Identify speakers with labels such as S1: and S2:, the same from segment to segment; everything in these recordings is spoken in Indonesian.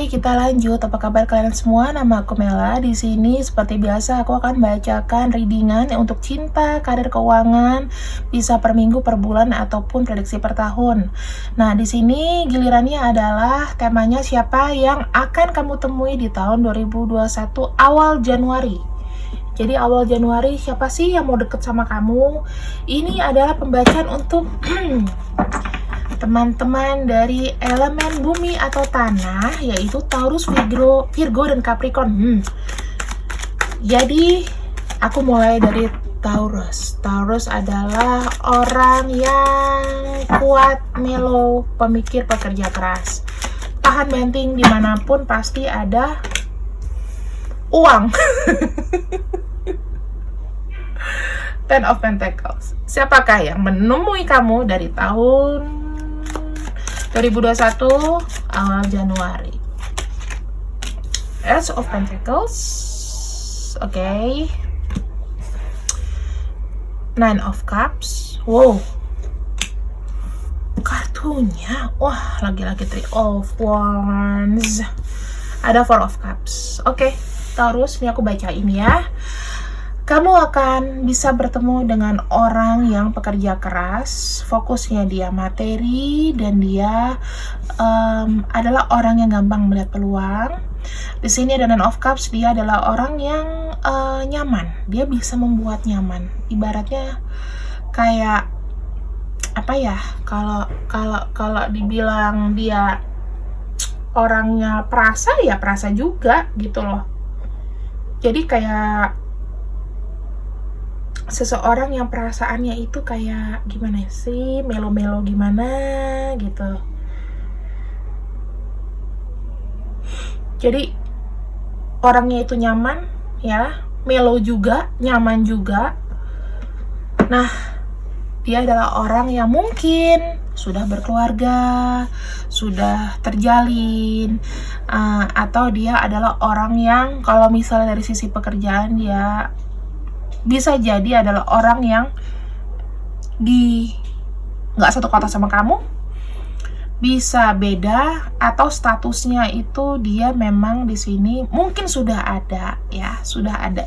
S1: kita lanjut. Apa kabar kalian semua? Nama aku Mela. Di sini seperti biasa aku akan bacakan readingan untuk cinta, karir, keuangan, bisa per minggu, per bulan ataupun prediksi per tahun. Nah, di sini gilirannya adalah temanya siapa yang akan kamu temui di tahun 2021 awal Januari. Jadi awal Januari siapa sih yang mau deket sama kamu? Ini adalah pembacaan untuk teman-teman dari elemen bumi atau tanah, yaitu Taurus, Virgo dan Capricorn. Jadi aku mulai dari Taurus. Taurus adalah orang yang kuat, melo, pemikir, pekerja keras, tahan banting dimanapun pasti ada uang. Ten of Pentacles. Siapakah yang menemui kamu dari tahun 2021 awal Januari? Ace of Pentacles. Oke. Nine of Cups. Wow. Kartunya, wah, lagi-lagi Three of Wands. Ada Four of Cups. Oke, Taurus, ini aku bacain ya. Kamu akan bisa bertemu dengan orang yang pekerja keras, fokusnya dia materi, dan dia adalah orang yang gampang melihat peluang. Di sini ada Nine of Cups, dia adalah orang yang nyaman. Dia bisa membuat nyaman. Ibaratnya kayak apa ya? Kalau dibilang dia orangnya perasa, ya perasa juga gitu loh. Jadi kayak seseorang yang perasaannya itu kayak gimana sih, melo-melo gimana gitu. Jadi orangnya itu nyaman ya, melo juga, nyaman juga. Nah, dia adalah orang yang mungkin sudah berkeluarga, sudah terjalin, atau dia adalah orang yang kalau misalnya dari sisi pekerjaan dia bisa jadi adalah orang yang nggak satu kota sama kamu, bisa beda, atau statusnya itu dia memang di sini mungkin sudah ada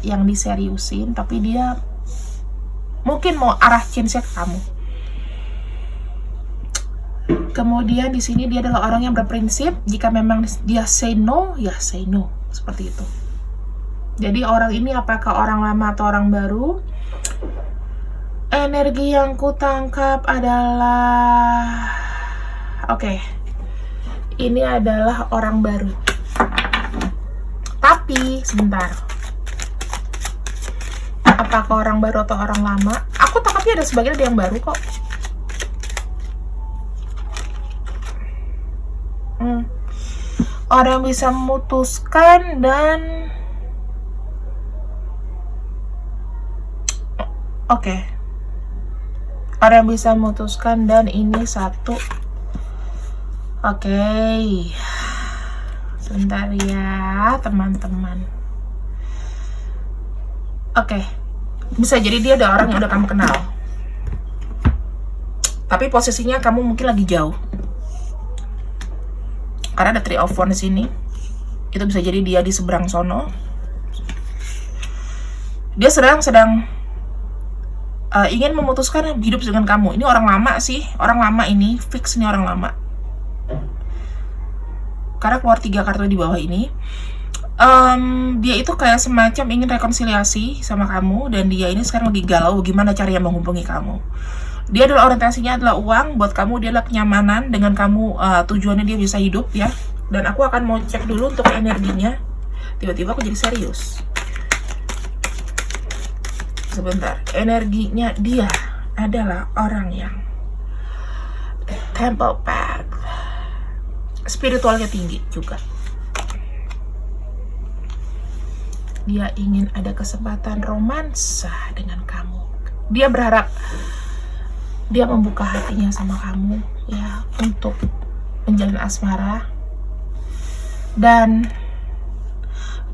S1: yang diseriusin, tapi dia mungkin mau arah change-nya ke kamu. Kemudian di sini dia adalah orang yang berprinsip. Jika memang dia say no, ya say no, seperti itu. Jadi orang ini apakah orang lama atau orang baru? Energi yang ku tangkap adalah ini adalah orang baru. Tapi sebentar, apakah orang baru atau orang lama? Aku tangkapnya ada sebagian ada yang baru kok. Orang bisa memutuskan dan orang bisa memutuskan dan ini satu. Sebentar ya teman-teman. Bisa jadi dia ada orang yang udah kamu kenal, tapi posisinya kamu mungkin lagi jauh. Karena ada Three of Wands di sini. Itu bisa jadi dia di seberang sono. Dia sedang ingin memutuskan hidup dengan kamu. Ini orang lama sih, orang lama ini, fix ini orang lama. Karena keluar 3 kartu di bawah ini. Dia itu kayak semacam ingin rekonsiliasi sama kamu, dan dia ini sekarang lagi galau gimana caranya menghubungi kamu. Dia adalah orientasinya adalah uang, buat kamu dia adalah kenyamanan dengan kamu, tujuannya dia bisa hidup ya. Dan aku akan mau cek dulu untuk energinya. Tiba-tiba aku jadi serius. Sebentar, energinya dia adalah orang yang Temple Path, spiritualnya tinggi juga. Dia ingin ada kesempatan romansa dengan kamu. Dia berharap dia membuka hatinya sama kamu ya, untuk menjalin asmara, dan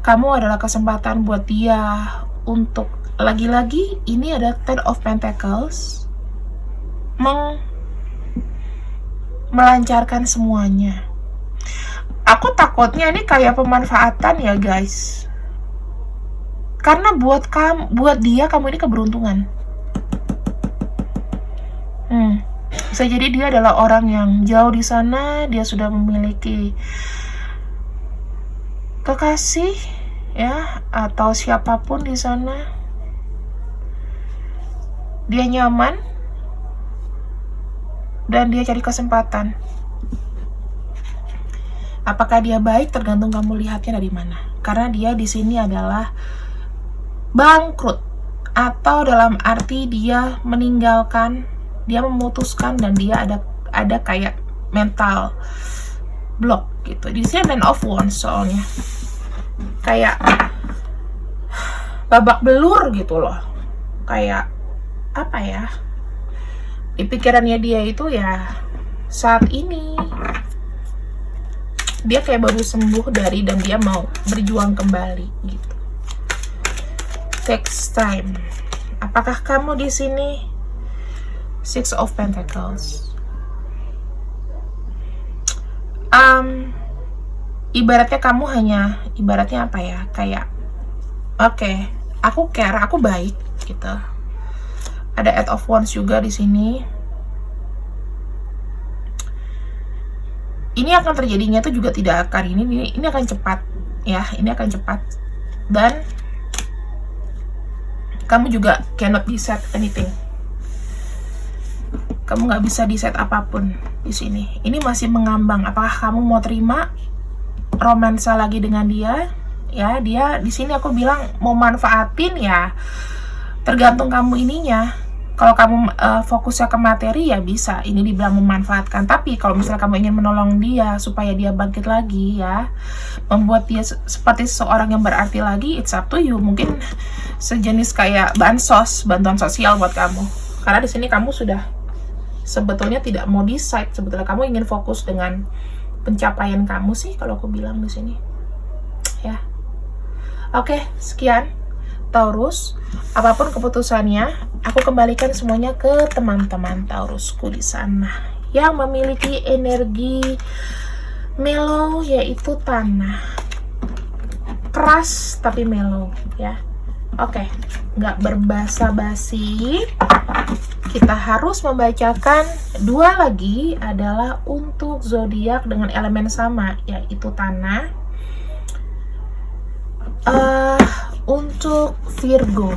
S1: kamu adalah kesempatan buat dia untuk lagi-lagi ini ada Ten of Pentacles melancarkan semuanya. Aku takutnya ini kayak pemanfaatan ya guys. Karena buat dia kamu ini keberuntungan. Bisa jadi dia adalah orang yang jauh di sana, dia sudah memiliki kekasih ya, atau siapapun di sana. Dia nyaman dan dia cari kesempatan. Apakah dia baik tergantung kamu lihatnya dari mana. Karena dia di sini adalah bangkrut, atau dalam arti dia meninggalkan, dia memutuskan, dan dia ada kayak mental block gitu. Di sini Man of Wands soalnya. Kayak babak belur gitu loh. Kayak apa ya? Di pikirannya dia itu ya saat ini dia kayak baru sembuh dari, dan dia mau berjuang kembali gitu. Takes time. Apakah kamu di sini? Six of Pentacles. Ibaratnya kamu hanya, ibaratnya apa ya? Kayak oke, aku care, aku baik gitu. Ada Eight of Wands juga di sini. Ini akan terjadinya tuh juga tidak akan ini akan cepat ya, ini akan cepat, dan kamu juga cannot decide anything. Kamu nggak bisa decide apapun di sini. Ini masih mengambang. Apakah kamu mau terima romansa lagi dengan dia? Ya, dia di sini aku bilang mau manfaatin ya. Tergantung kamu ininya. Kalau kamu fokusnya ke materi ya bisa, ini dibilang memanfaatkan. Tapi kalau misalnya kamu ingin menolong dia supaya dia bangkit lagi ya, membuat dia seperti seseorang yang berarti lagi, it's up to you. Mungkin sejenis kayak bansos, bantuan sosial buat kamu. Karena di sini kamu sudah sebetulnya tidak mau decide. Sebetulnya kamu ingin fokus dengan pencapaian kamu sih, kalau aku bilang di sini. Ya. Oke, sekian Taurus. Apapun keputusannya, aku kembalikan semuanya ke teman-teman Taurusku di sana yang memiliki energi mellow, yaitu tanah. Keras tapi mellow ya. Oke, nggak berbasa-basi. Kita harus membacakan dua lagi, adalah untuk zodiak dengan elemen sama, yaitu tanah. Untuk Virgo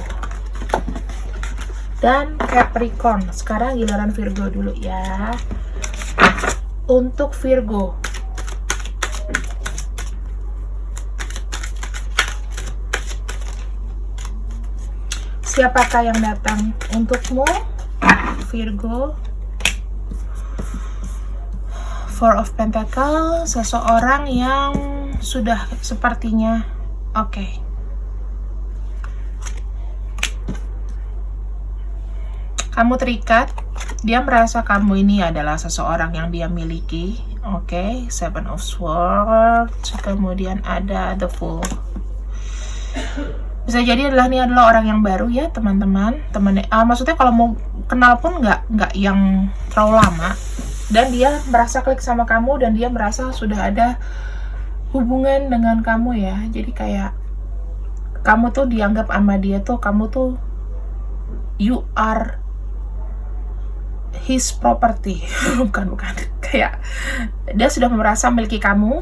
S1: dan Capricorn. Sekarang giliran Virgo dulu ya. Untuk Virgo, siapakah yang datang untukmu Virgo? Four of Pentacles, seseorang yang sudah sepertinya oke. Kamu terikat, dia merasa kamu ini adalah seseorang yang dia miliki. Oke, Seven of Swords, kemudian ada The Fool. Bisa jadi ini adalah orang yang baru ya teman-teman. Maksudnya kalau mau kenal pun nggak yang terlalu lama, dan dia merasa klik sama kamu, dan dia merasa sudah ada hubungan dengan kamu ya. Jadi kayak kamu tuh dianggap sama dia tuh, kamu tuh you are his property. bukan kayak dia sudah merasa memiliki kamu,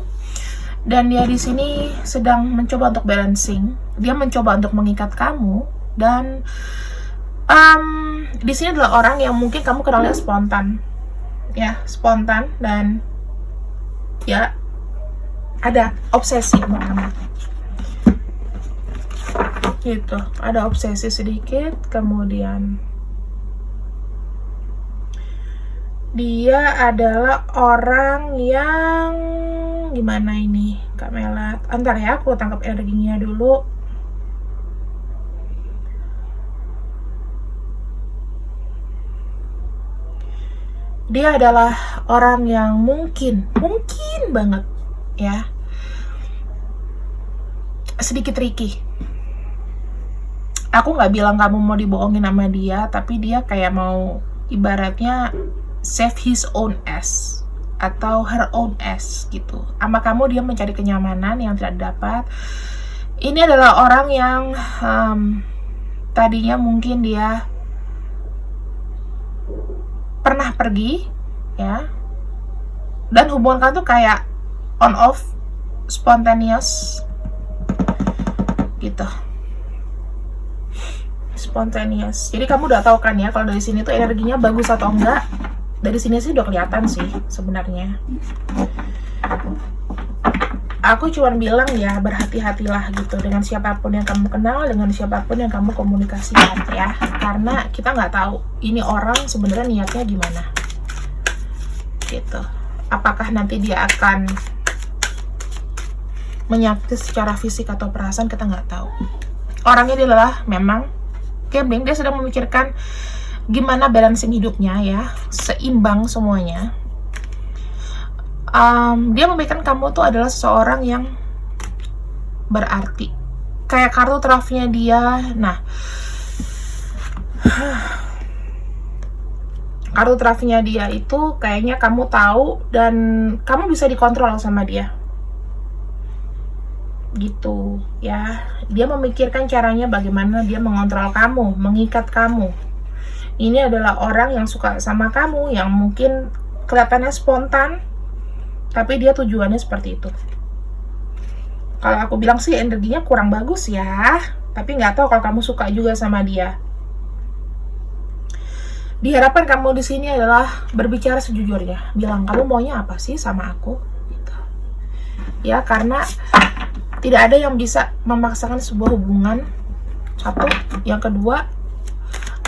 S1: dan dia di sini sedang mencoba untuk balancing. Dia mencoba untuk mengikat kamu, dan di sini adalah orang yang mungkin kamu kenalnya spontan ya, spontan, dan ya ada obsesi sama kamu gitu, ada obsesi sedikit. Kemudian dia adalah orang yang gimana ini Kak Melat, antar ya, aku tangkap energinya dulu. Dia adalah orang yang mungkin banget ya, sedikit tricky. Aku nggak bilang kamu mau dibohongin sama dia, tapi dia kayak mau ibaratnya save his own ass atau her own ass gitu. Sama kamu dia mencari kenyamanan yang tidak dapat. Ini adalah orang yang tadinya mungkin dia pernah pergi ya, dan hubungan kalian tuh kayak on off, spontaneous gitu, spontaneous. Jadi kamu udah tahu kan ya kalau dari sini tuh energinya bagus atau enggak. Dari sini sih udah kelihatan sih sebenarnya. Aku cuma bilang ya, berhati-hatilah gitu dengan siapapun yang kamu kenal, dengan siapapun yang kamu komunikasikan ya, karena kita nggak tahu ini orang sebenarnya niatnya gimana gitu. Apakah nanti dia akan menyakiti secara fisik atau perasaan, kita nggak tahu. Orangnya dia adalah memang gambling, dia sedang memikirkan gimana balancing hidupnya ya, seimbang semuanya. Dia memikirkan kamu tuh adalah seseorang yang berarti, kayak kartu trufnya dia. Nah, kartu trufnya dia itu kayaknya kamu tahu dan kamu bisa dikontrol sama dia gitu ya. Dia memikirkan caranya bagaimana dia mengontrol kamu, mengikat kamu. Ini adalah orang yang suka sama kamu, yang mungkin kelihatannya spontan, tapi dia tujuannya seperti itu. Kalau aku bilang sih energinya kurang bagus ya, tapi nggak tahu kalau kamu suka juga sama dia. Diharapkan kamu di sini adalah berbicara sejujurnya, bilang kamu maunya apa sih sama aku, gitu. Ya, karena tidak ada yang bisa memaksakan sebuah hubungan. Satu, yang kedua,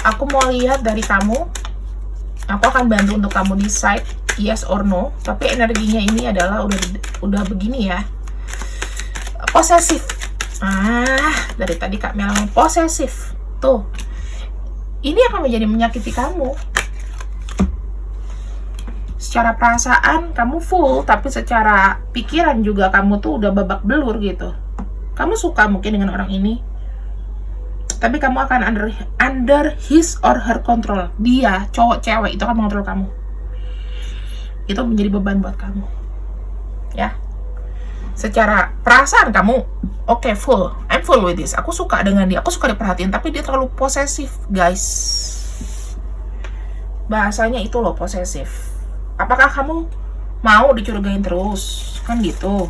S1: aku mau lihat dari kamu. Aku akan bantu untuk kamu decide yes or no, tapi energinya ini adalah udah begini ya, posesif. Dari tadi Kak Mel ngomong posesif tuh. Ini akan menjadi menyakiti kamu. Secara perasaan kamu full, tapi secara pikiran juga kamu tuh udah babak belur gitu. Kamu suka mungkin dengan orang ini, tapi kamu akan under his or her control. Dia, cowok cewek, itu akan mengontrol kamu. Itu menjadi beban buat kamu ya. Secara perasaan kamu oke, full, I'm full with this, aku suka dengan dia, aku suka diperhatiin, tapi dia terlalu posesif guys. Bahasanya itu loh, posesif. Apakah kamu mau dicurigain terus? Kan gitu.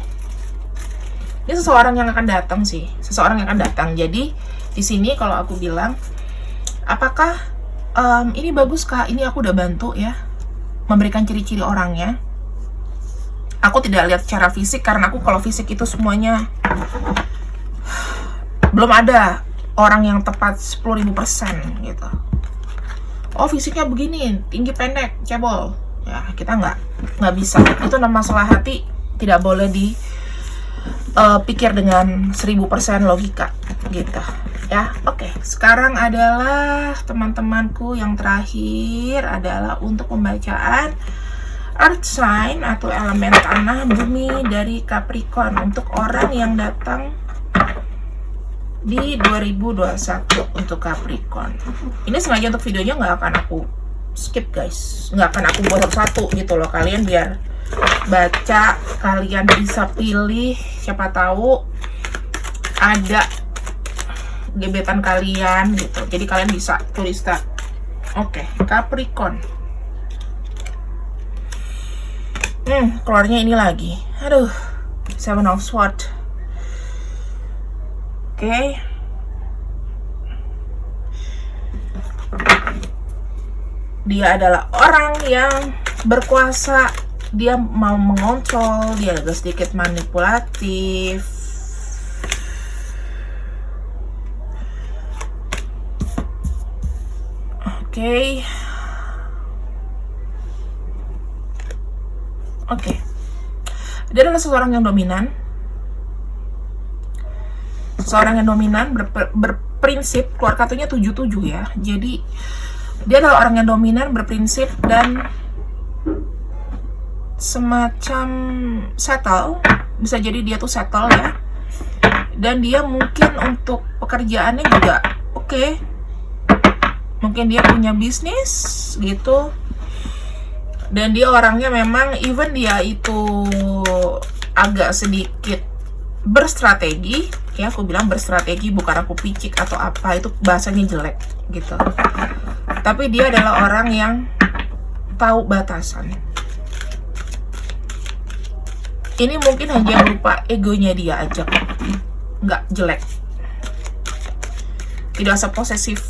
S1: Ini seseorang yang akan datang sih, seseorang yang akan datang. Jadi di sini kalau aku bilang, apakah ini bagus Kak, ini aku udah bantu ya, memberikan ciri-ciri orangnya. Aku tidak lihat secara fisik, karena aku kalau fisik itu semuanya belum ada orang yang tepat 10.000% gitu. Oh fisiknya begini, tinggi pendek, cebol. Ya kita nggak bisa. Itu masalah hati, tidak boleh dipikir dengan 1000% logika gitu. Ya, oke. Sekarang adalah teman-temanku yang terakhir adalah untuk pembacaan Earth sign atau elemen tanah bumi dari Capricorn untuk orang yang datang di 2021 untuk Capricorn. Ini sengaja untuk videonya nggak akan aku skip guys, nggak akan aku buat satu gitu loh, kalian biar baca, kalian bisa pilih, siapa tahu ada gebetan kalian gitu, jadi kalian bisa tulis tak. Oke, Capricorn. Keluarnya ini lagi, aduh, Seven of Swords. Oke. Dia adalah orang yang berkuasa, dia mau mengontrol, dia agak sedikit manipulatif. Oke. Dia adalah seseorang yang dominan. Seseorang yang dominan, berprinsip, keluar kartunya 77 ya. Jadi dia adalah orang yang dominan, berprinsip, dan semacam settle. Bisa jadi dia tuh settle ya. Dan dia mungkin untuk pekerjaannya juga oke. Mungkin dia punya bisnis gitu. Dan dia orangnya memang, even dia itu agak sedikit berstrategi, ya aku bilang berstrategi, bukan aku picik atau apa, itu bahasanya jelek gitu. Tapi dia adalah orang yang tahu batasan. Ini mungkin hanya berupa egonya dia aja, nggak jelek. Tidak seposesif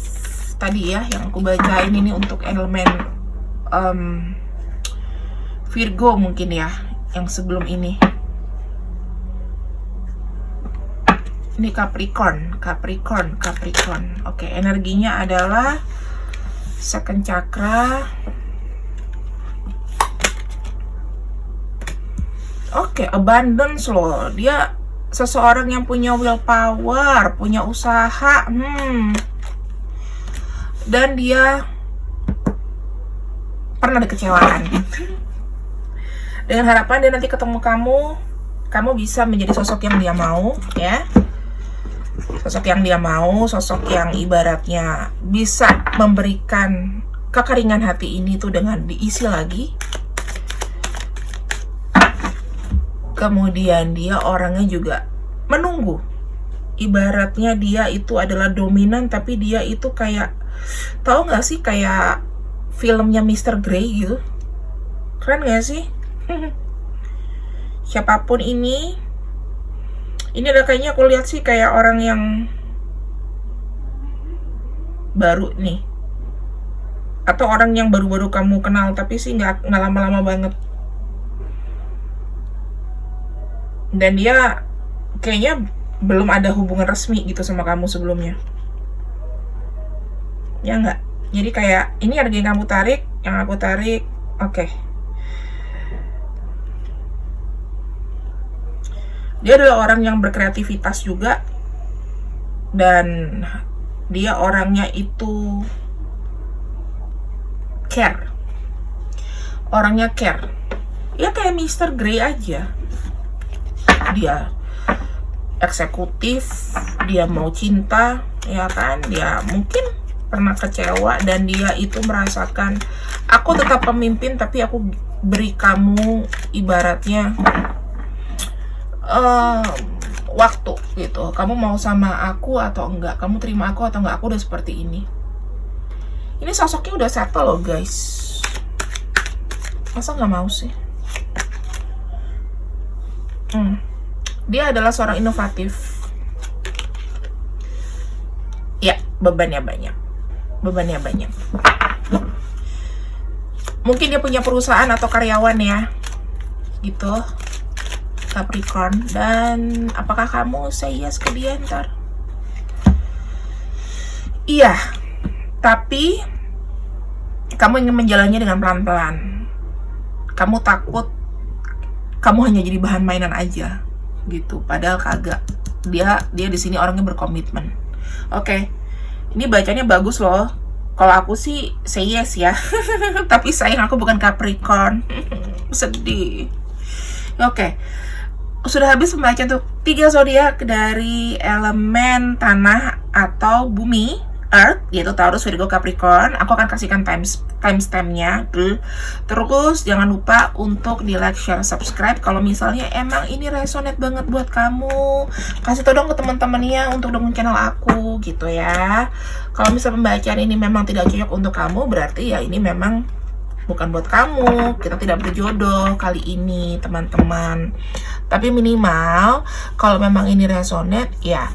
S1: tadi ya yang aku bacain ini untuk elemen Virgo mungkin ya, yang sebelum ini. Ini Capricorn. Oke, energinya adalah second chakra. Oke, abundance loh. Dia seseorang yang punya willpower, punya usaha. Dan dia pernah dikecewakan. Dengan harapan dia nanti ketemu kamu bisa menjadi sosok yang dia mau, ya. Sosok yang dia mau, sosok yang ibaratnya bisa memberikan kekeringan hati ini tuh dengan diisi lagi. Kemudian dia orangnya juga menunggu. Ibaratnya dia itu adalah dominan, tapi dia itu kayak, tahu nggak sih kayak filmnya Mr. Grey gitu. Keren nggak sih? Siapapun ini ada kayaknya aku lihat sih kayak orang yang baru nih, atau orang yang baru-baru kamu kenal tapi sih nggak lama-lama banget. Dan dia kayaknya belum ada hubungan resmi gitu sama kamu sebelumnya, ya nggak? Jadi kayak ini ada yang kamu tarik, yang aku tarik. Oke. Dia adalah orang yang berkreativitas juga, dan dia orangnya itu care. Orangnya care. Ya kayak Mr. Grey aja. Dia eksekutif, dia mau cinta, ya kan? Dia mungkin pernah kecewa dan dia itu merasakan, aku tetap pemimpin tapi aku beri kamu ibaratnya waktu gitu. Kamu mau sama aku atau enggak? Kamu terima aku atau enggak? Aku udah seperti ini. Ini sosoknya udah settle loh guys. Masa nggak mau sih? Dia adalah seorang inovatif. Ya, bebannya banyak. Mungkin dia punya perusahaan atau karyawan ya, gitu, Capricorn. Dan apakah kamu say yes ke dia ntar? Iya, tapi kamu ingin menjalannya dengan pelan-pelan. Kamu takut kamu hanya jadi bahan mainan aja gitu, padahal kagak. Dia di sini orangnya berkomitmen. Oke. Ini bacanya bagus loh. Kalau aku sih say yes ya. Tapi sayang aku bukan Capricorn. Sedih. Oke. Sudah habis pembacaan untuk 3 zodiak dari elemen tanah atau bumi, Earth, yaitu Taurus, Virgo, Capricorn. Aku akan kasihkan timestampnya. Terus jangan lupa untuk di like, share, subscribe. Kalau misalnya emang ini resonate banget buat kamu, kasih tau dong ke teman-temannya untuk dukung channel aku gitu ya. Kalau misalnya pembacaan ini memang tidak cocok untuk kamu, berarti ya ini memang bukan buat kamu. Kita tidak berjodoh kali ini teman-teman. Tapi minimal kalau memang ini resonate ya,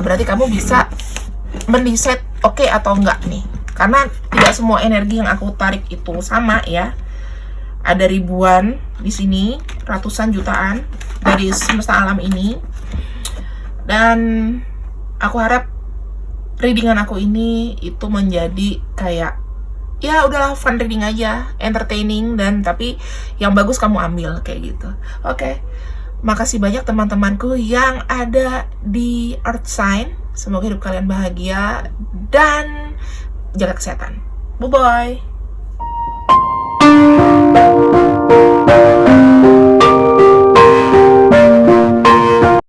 S1: berarti kamu bisa mendecide oke atau enggak nih, karena tidak semua energi yang aku tarik itu sama ya. Ada ribuan di sini, ratusan jutaan dari semesta alam ini, dan aku harap readingan aku ini itu menjadi kayak ya udahlah fun reading aja, entertaining, dan tapi yang bagus kamu ambil kayak gitu. Oke. Makasih banyak teman-temanku yang ada di Earth Sign. Semoga hidup kalian bahagia dan jaga kesehatan. Bye-bye.